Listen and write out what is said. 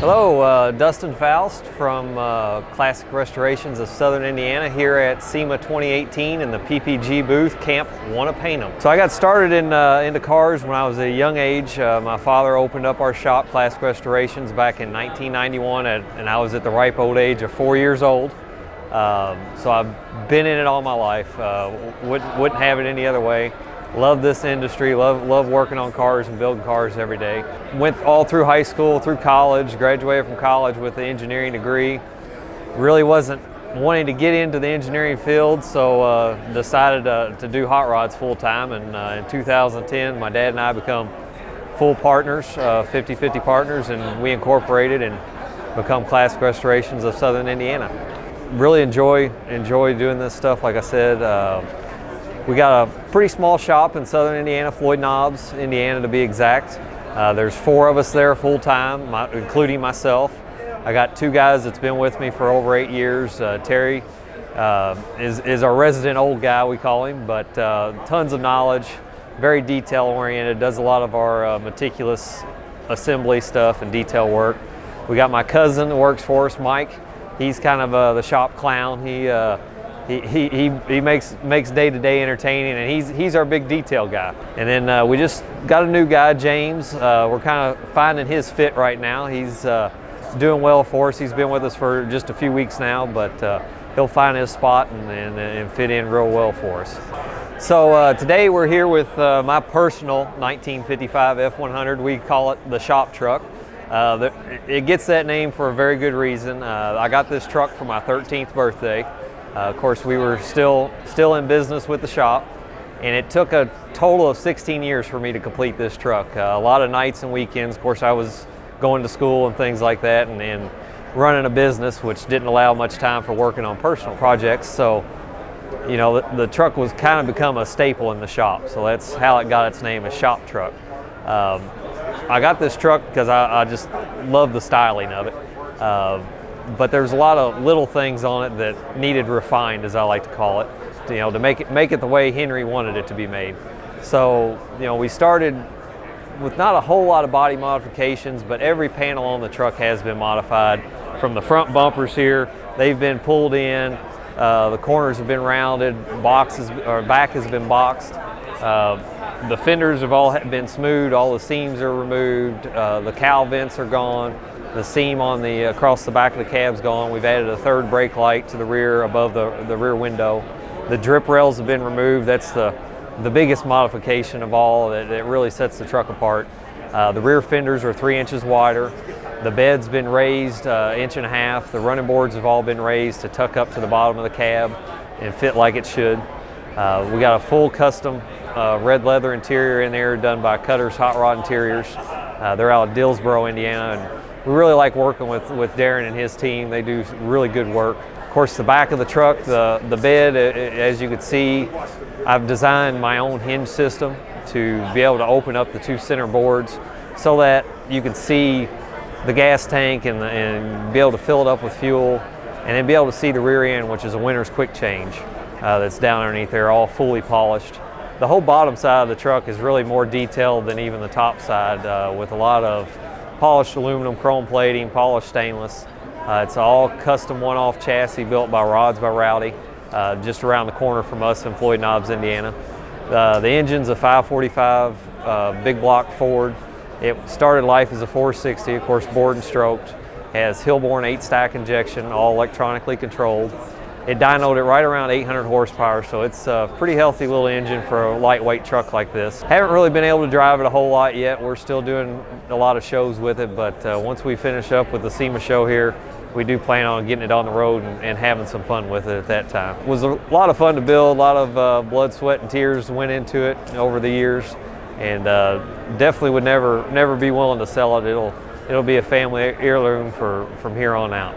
Hello, Dustin Foust from Classic Restorations of Southern Indiana here at SEMA 2018 in the PPG booth, Camp Wanna Paint 'Em. So I got started into cars when I was a young age. My father opened up our shop, Classic Restorations, back in 1991, and I was at the ripe old age of 4 years old. So I've been in it all my life. Wouldn't have it any other way. Love this industry, love working on cars and building cars every day. Went all through high school, through college, graduated from college with an engineering degree. Really wasn't wanting to get into the engineering field, so decided to do hot rods full time. And in 2010, my dad and I become full partners, 50-50 partners, and we incorporated and become Classic Restorations of Southern Indiana. Really enjoy doing this stuff, like I said. We got a pretty small shop in Southern Indiana, Floyds Knobs, Indiana to be exact. There's 4 of us there full time, including myself. I got 2 guys that's been with me for over 8 years. Terry is our resident old guy, we call him, but tons of knowledge, very detail oriented, does a lot of our meticulous assembly stuff and detail work. We got my cousin that works for us, Mike. He's kind of the shop clown. He makes day-to-day entertaining, and he's our big detail guy. And then we just got a new guy, James. We're kind of finding his fit right now. He's doing well for us. He's been with us for just a few weeks now, but he'll find his spot and fit in real well for us. So today we're here with my personal 1955 F100. We call it the shop truck. It gets that name for a very good reason. I got this truck for my 13th birthday. Of course, we were still in business with the shop, and it took a total of 16 years for me to complete this truck. A lot of nights and weekends. Of course, I was going to school and things like that, and running a business, which didn't allow much time for working on personal projects. So, you know, the truck was kind of become a staple in the shop. So that's how it got its name, a shop truck. I got this truck because I just love the styling of it. But there's a lot of little things on it that needed refined, as I like to call it, to make it the way Henry wanted it to be made. So, we started with not a whole lot of body modifications, but every panel on the truck has been modified. From the front bumpers here, they've been pulled in, the corners have been rounded, back has been boxed. The fenders have all been smoothed, all the seams are removed, the cowl vents are gone. The seam on across the back of the cab's gone. We've added a 3rd brake light to the rear above the rear window. The drip rails have been removed. That's the biggest modification of all that really sets the truck apart. The rear fenders are 3 inches wider. The bed's been raised 1.5 inches. The running boards have all been raised to tuck up to the bottom of the cab and fit like it should. We got a full custom red leather interior in there done by Cutter's Hot Rod Interiors. They're out of Dillsboro, Indiana, and we really like working with Darren and his team. They do really good work. Of course, the back of the truck, the bed, as you can see, I've designed my own hinge system to be able to open up the 2 center boards so that you can see the gas tank and be able to fill it up with fuel, and then be able to see the rear end, which is a winter's quick change that's down underneath there, all fully polished. The whole bottom side of the truck is really more detailed than even the top side, with a lot of polished aluminum, chrome plating, polished stainless. It's all custom one-off chassis built by Rods by Rowdy, just around the corner from us in Floyds Knobs, Indiana. The engine's a 545 big block Ford. It started life as a 460, of course, bored and stroked. Has Hillborn 8-stack injection, all electronically controlled. It dynoed it right around 800 horsepower, so it's a pretty healthy little engine for a lightweight truck like this. Haven't really been able to drive it a whole lot yet. We're still doing a lot of shows with it, but once we finish up with the SEMA show here, we do plan on getting it on the road and having some fun with it at that time. It was a lot of fun to build. A lot of blood, sweat, and tears went into it over the years, and definitely would never be willing to sell it. It'll be a family heirloom from here on out.